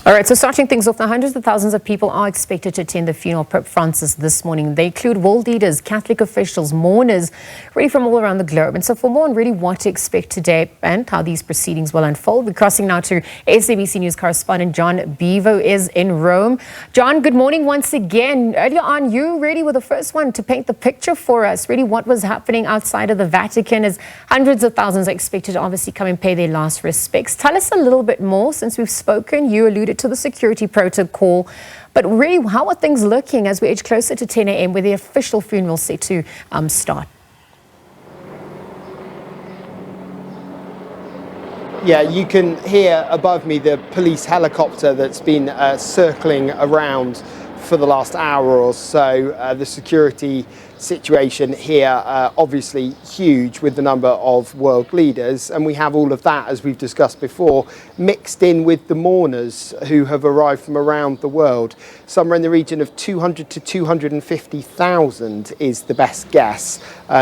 All right, so starting things off, now hundreds of thousands of people are expected to attend the funeral of Pope Francis this morning. They include world leaders, Catholic officials, mourners, really from all around the globe. And so for more on really what to expect today and how these proceedings will unfold, we're crossing now to SABC News correspondent John Bevir is in Rome. John, good morning once again. Earlier on, you really were the first one to paint the picture for us, really what was happening outside of the Vatican as hundreds of thousands are expected to obviously come and pay their last respects. Tell us a little bit more since we've spoken. You alluded to the security protocol, but really, how are things looking as we edge closer to 10 a.m. where the official funeral set to start? Yeah, you can hear above me the police helicopter that's been circling around for the last hour or so. The security situation here obviously huge with the number of world leaders, and we have all of that, as we've discussed before, mixed in with the mourners who have arrived from around the world. Somewhere in the region of 200 to 250,000 is the best guess.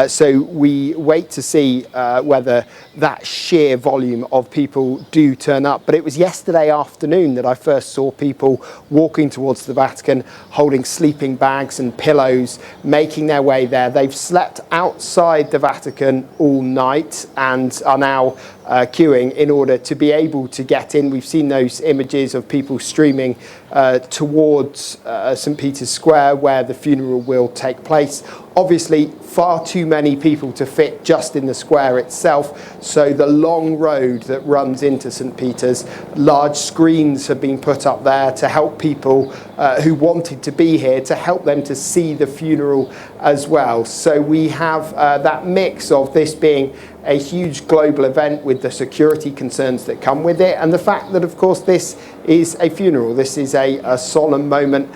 So we wait to see whether that sheer volume of people do turn up. But it was yesterday afternoon that I first saw people walking towards the Vatican holding sleeping bags and pillows, making their way there. They've slept outside the Vatican all night and are now queuing in order to be able to get in. We've seen those images of people streaming towards St. Peter's Square where the funeral will take place. Obviously, far too many people to fit just in the square itself, so the long road that runs into St. Peter's, large screens have been put up there to help people who wanted to be here, to help them to see the funeral as well. So we have that mix of this being a huge global event with the security concerns that come with it, and the fact that, of course, this is a funeral. This is a solemn moment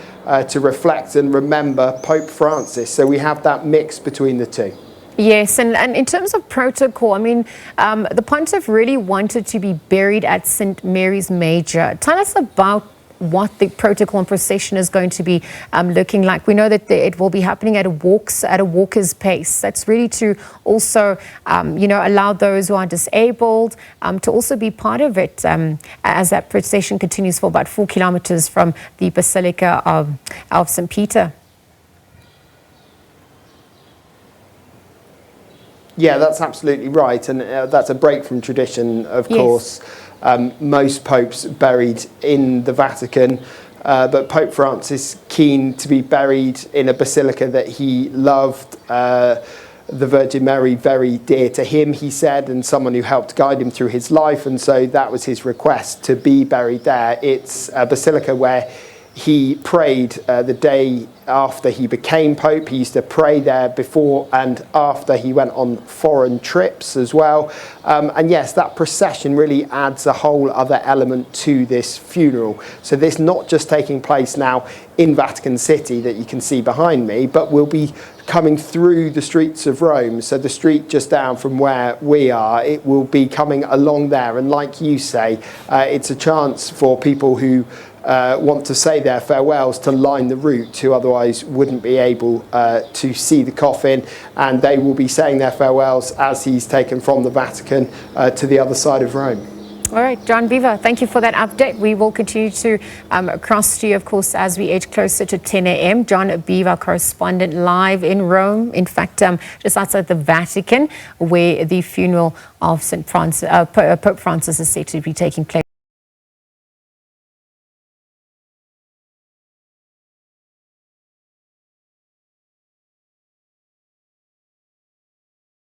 to reflect and remember Pope Francis. So we have that mix between the two. Yes, and in terms of protocol, I mean, the Pontiff really wanted to be buried at St. Mary's Major. Tell us about what the protocol and procession is going to be looking like. We know that it will be happening at a walker's pace. That's really to also, allow those who are disabled to also be part of it as that procession continues for about 4 kilometers from the Basilica of St. Peter. Yeah, that's absolutely right, and that's a break from tradition, of course. Most popes buried in the Vatican, but Pope Francis keen to be buried in a basilica that he loved, the Virgin Mary very dear to him, he said, and someone who helped guide him through his life, and so that was his request, to be buried there. It's a basilica where he prayed the day after he became Pope. He used to pray there before and after he went on foreign trips as well. And yes, that procession really adds a whole other element to this funeral. So this not just taking place now in Vatican City that you can see behind me, but will be coming through the streets of Rome. So the street just down from where we are, it will be coming along there. And like you say, it's a chance for people who want to say their farewells to line the route, who otherwise wouldn't be able to see the coffin, and they will be saying their farewells as he's taken from the Vatican to the other side of Rome. All right, John Bevir, thank you for that update. We will continue to cross to you, of course, as we edge closer to 10 a.m. John Bevir, correspondent, live in Rome, in fact, just outside the Vatican, where the funeral of Pope Francis is set to be taking place.